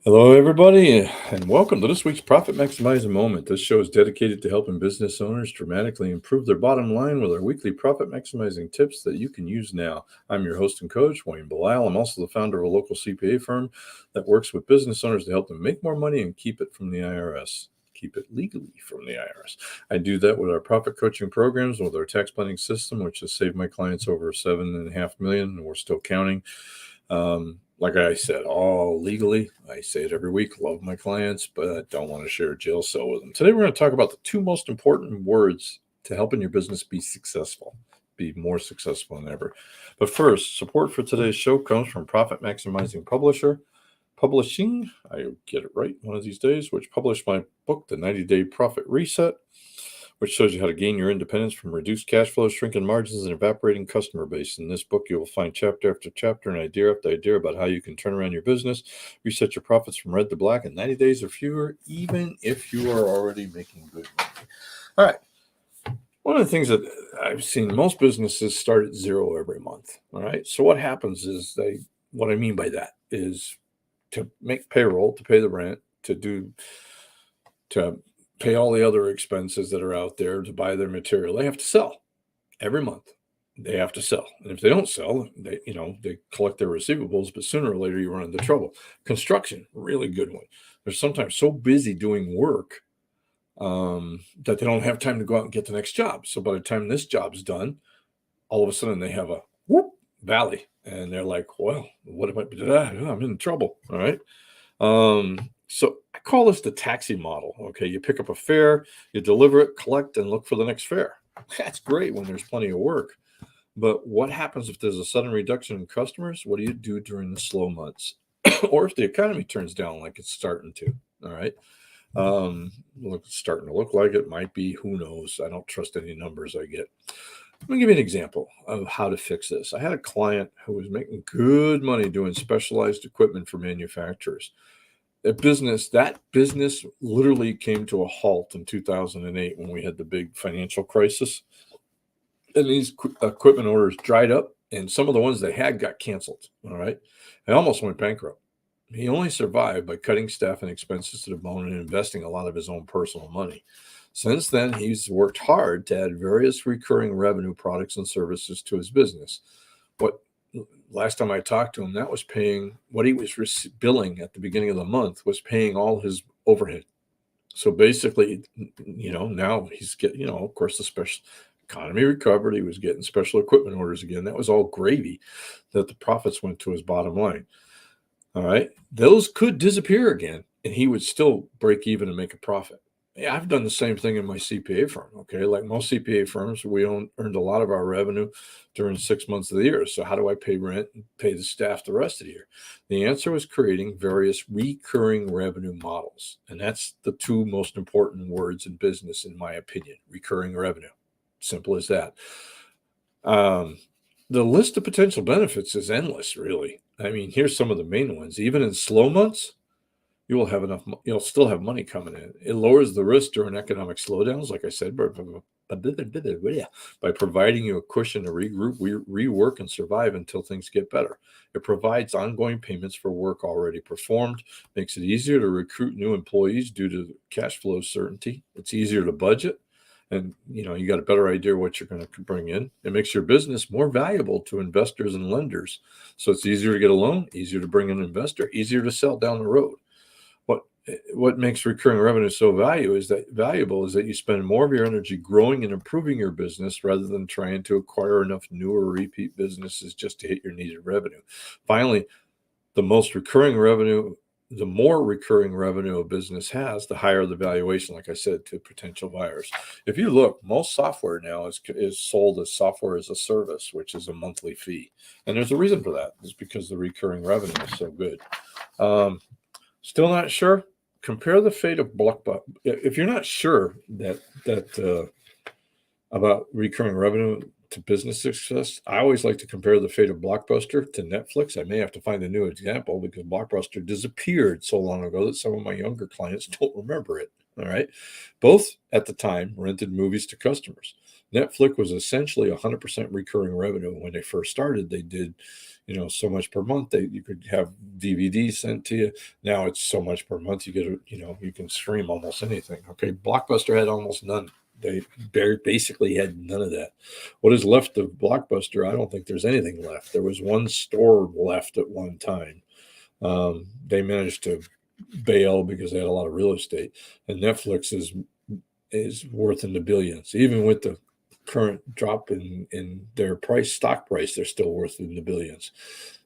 Hello, everybody, and welcome to this week's Profit Maximizing Moment. This show is dedicated to helping business owners dramatically improve their bottom line with our weekly profit maximizing tips that you can use now. I'm your host and coach, Wayne Belisle. I'm also the founder of a local CPA firm that works with business owners to help them make more money and keep it from the IRS. Keep it legally from the IRS. I do that with our profit coaching programs, with our tax planning system, which has saved my clients over $7.5 million, and we're still counting. Like I said, all legally. I say it every week. Love my clients, but don't want to share a jail cell with them. Today, we're going to talk about the two most important words to helping your business be successful, be more successful than ever. But first, support for today's show comes from Profit Maximizing Publishing. I get it right one of these days, which published my book, The 90-Day Profit Reset, which shows you how to gain your independence from reduced cash flow, shrinking margins, and evaporating customer base. In this book, you will find chapter after chapter and idea after idea about how you can turn around your business, reset your profits from red to black in 90 days or fewer, even if you are already making good money. All right. One of the things that I've seen, most businesses start at zero every month. All right. So what happens is what I mean by that is to make payroll, to pay the rent, to pay all the other expenses that are out there, to buy their material. They have to sell every month. They have to sell. And if they don't sell, they collect their receivables, but sooner or later you run into trouble. Construction, really good one. They're sometimes so busy doing work that they don't have time to go out and get the next job. So by the time this job's done, all of a sudden they have a valley, and they're like, well, what am I do that? I'm in trouble. All right. So I call this the taxi model. Okay, you pick up a fare, you deliver it, collect, and look for the next fare. That's great when there's plenty of work. But what happens if there's a sudden reduction in customers? What do you do during the slow months? Or if the economy turns down like it's starting to? All right. It's starting to look like it. Might be. Who knows? I don't trust any numbers I get. Let me give you an example of how to fix this. I had a client who was making good money doing specialized equipment for manufacturers. That business literally came to a halt in 2008 when we had the big financial crisis, and these equipment orders dried up, and some of the ones they had got canceled. All right, they almost went bankrupt. He only survived by cutting staff and expenses to the bone and investing a lot of his own personal money. Since then, he's worked hard to add various recurring revenue products and services to his business. What Last time I talked to him, that was paying what he was billing at the beginning of the month was paying all his overhead. So basically, now he's getting, of course, the special economy recovered. He was getting special equipment orders again. That was all gravy that the profits went to his bottom line. All right. Those could disappear again, and he would still break even and make a profit. Yeah, I've done the same thing in my CPA firm. Okay. Like most CPA firms, we earned a lot of our revenue during 6 months of the year. So how do I pay rent and pay the staff the rest of the year? The answer was creating various recurring revenue models. And that's the two most important words in business, in my opinion: recurring revenue. Simple as that. The list of potential benefits is endless, really. I mean, here's some of the main ones. Even in slow months, you'll still have money coming in. It lowers the risk during economic slowdowns, like I said, by providing you a cushion to regroup, rework, and survive until things get better. It provides ongoing payments for work already performed, makes it easier to recruit new employees due to cash flow certainty. It's easier to budget, and you got a better idea what you're going to bring in. It makes your business more valuable to investors and lenders. So it's easier to get a loan, easier to bring in an investor, easier to sell down the road. What makes recurring revenue so valuable is that you spend more of your energy growing and improving your business rather than trying to acquire enough new or repeat businesses just to hit your needed revenue. Finally, the more recurring revenue a business has, the higher the valuation, like I said, to potential buyers. If you look, most software now is sold as software as a service, which is a monthly fee. And there's a reason for that. It's because the recurring revenue is so good. Still not sure? Compare the fate of Blockbuster. If you're not sure about recurring revenue to business success, I always like to compare the fate of Blockbuster to Netflix. I may have to find a new example because Blockbuster disappeared so long ago that some of my younger clients don't remember it. All right. Both at the time rented movies to customers. Netflix was essentially 100% recurring revenue. When they first started, they did, so much per month. You could have DVDs sent to you. Now it's so much per month. You get, you can stream almost anything. Okay, Blockbuster had almost none. They basically had none of that. What is left of Blockbuster? I don't think there's anything left. There was one store left at one time. They managed to bail because they had a lot of real estate, and Netflix is worth in the billions. Even with the current drop in their stock price, they're still worth in the billions.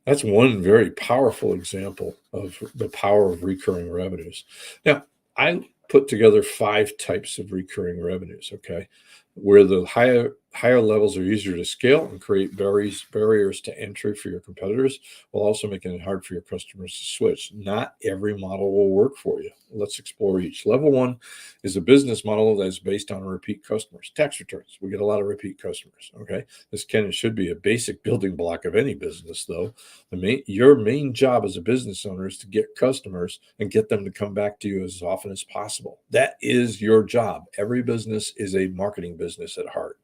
That's one very powerful example of the power of recurring revenues. Now, I put together 5 types of recurring revenues, okay, where the higher levels are easier to scale and create barriers to entry for your competitors, while also making it hard for your customers to switch. Not every model will work for you. Let's explore each. Level 1 is a business model that is based on repeat customers. Tax returns. We get a lot of repeat customers, okay? This can and should be a basic building block of any business, though. Your main job as a business owner is to get customers and get them to come back to you as often as possible. That is your job. Every business is a marketing business at heart.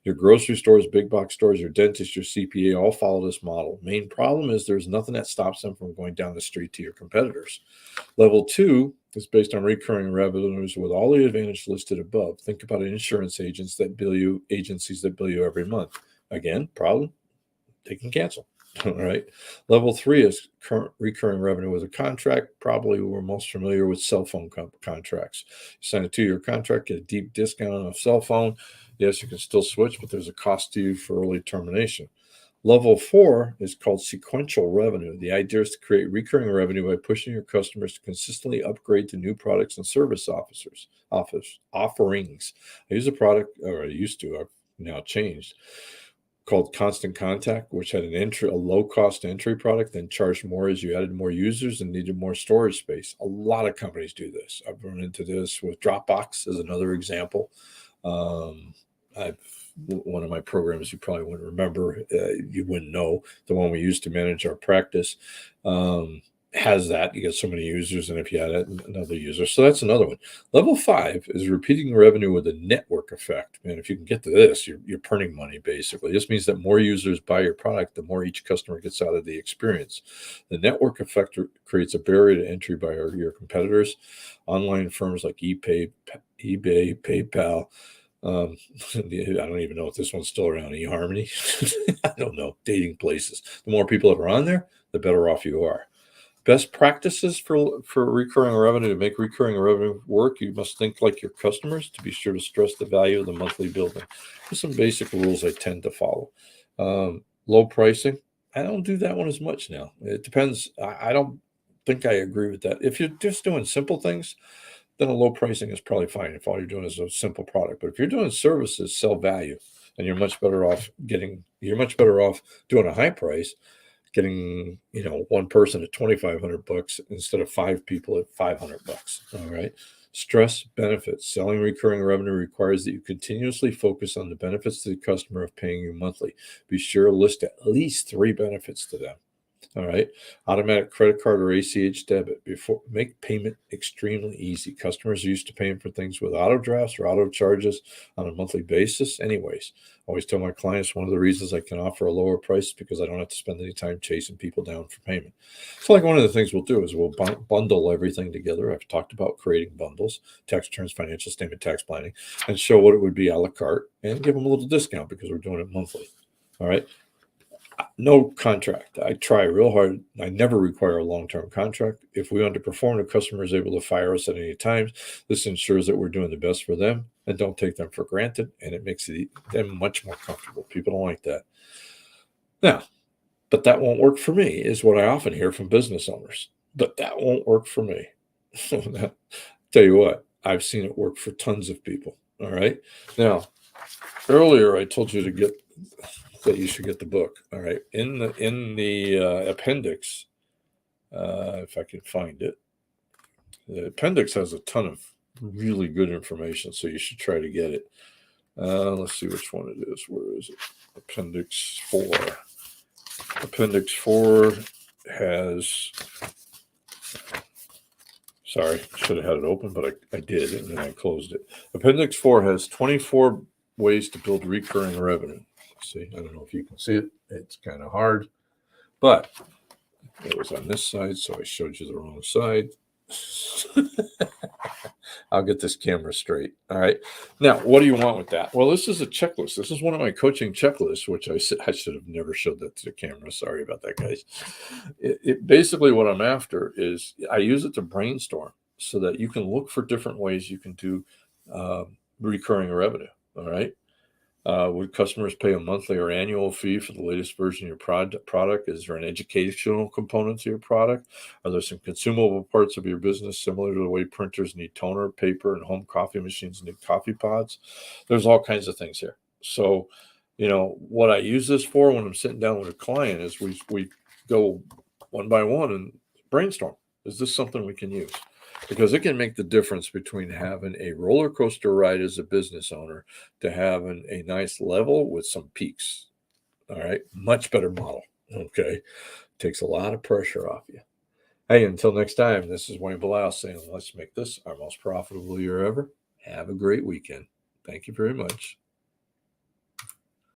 Your grocery stores, big box stores, your dentist, your CPA all follow this model. Main problem is there's nothing that stops them from going down the street to your competitors. Level 2 is based on recurring revenues with all the advantages listed above. Think about insurance agencies that bill you every month. Again, problem, they can cancel. All right. Level 3 is current recurring revenue with a contract. Probably we're most familiar with cell phone contracts. You sign a 2-year contract, get a deep discount on a cell phone. Yes, you can still switch, but there's a cost to you for early termination. Level 4 is called sequential revenue. The idea is to create recurring revenue by pushing your customers to consistently upgrade to new products and service offerings. I use a product, or I used to, I've now changed, called Constant Contact, which had a low-cost entry product, then charged more as you added more users and needed more storage space. A lot of companies do this. I've run into this with Dropbox as another example. One of my programs you probably wouldn't remember, you wouldn't know, the one we used to manage our practice, has that. You get so many users, and if you add another user, so that's another one. Level 5 is repeating revenue with a network effect. Man, if you can get to this, you're printing money, basically. This means that more users buy your product, the more each customer gets out of the experience. The network effect creates a barrier to entry by your competitors. Online firms like eBay, PayPal, I don't even know if this one's still around, eHarmony. I don't know, dating places. The more people that are on there, the better off you are. Best practices for recurring revenue. To make recurring revenue work, you must think like your customers. To be sure to stress the value of the monthly building. There's some basic rules I tend to follow. Low pricing. I don't do that one as much now. It depends. I don't think I agree with that. If you're just doing simple things, then a low pricing is probably fine if all you're doing is a simple product. But if you're doing services, sell value, and you're much better off doing a high price, getting one person at $2,500 instead of 5 people at $500. All right. Stress benefits. Selling recurring revenue requires that you continuously focus on the benefits to the customer of paying you monthly. Be sure to list at least 3 benefits to them. All right. Automatic credit card or ACH debit. Make payment extremely easy. Customers are used to paying for things with auto drafts or auto charges on a monthly basis. Anyways, I always tell my clients one of the reasons I can offer a lower price is because I don't have to spend any time chasing people down for payment. So like one of the things we'll do is we'll bundle everything together. I've talked about creating bundles, tax returns, financial statement, tax planning, and show what it would be a la carte and give them a little discount because we're doing it monthly. All right. No contract. I try real hard. I never require a long-term contract. If we underperform, the customer is able to fire us at any time. This ensures that we're doing the best for them and don't take them for granted, and it makes them much more comfortable. People don't like that. Now, but that won't work for me, is what I often hear from business owners. But that won't work for me. Tell you what, I've seen it work for tons of people. All right. Now, earlier I told you that you should get the book. All right. In the appendix, if I can find it, the appendix has a ton of really good information, so you should try to get it. Let's see which one it is. Where is it? Appendix 4. Appendix 4 has, sorry, should have had it open, but I did, and then I closed it. Appendix 4 has 24 ways to build recurring revenue. See, I don't know if you can see it. It's kind of hard, but it was on this side, so I showed you the wrong side. I'll get this camera straight. All right. Now, what do you want with that? Well, this is a checklist. This is one of my coaching checklists, which I should have never showed that to the camera. Sorry about that, guys. It basically what I'm after is I use it to brainstorm so that you can look for different ways you can do recurring revenue. All right. Would customers pay a monthly or annual fee for the latest version of your product? Is there an educational component to your product? Are there some consumable parts of your business similar to the way printers need toner, paper, and home coffee machines need coffee pods? There's all kinds of things here. So, what I use this for when I'm sitting down with a client is we go one by one and brainstorm. Is this something we can use? Because it can make the difference between having a roller coaster ride as a business owner to having a nice level with some peaks. All right. Much better model. Okay. Takes a lot of pressure off you. Hey, until next time, this is Wayne Blau saying, let's make this our most profitable year ever. Have a great weekend. Thank you very much.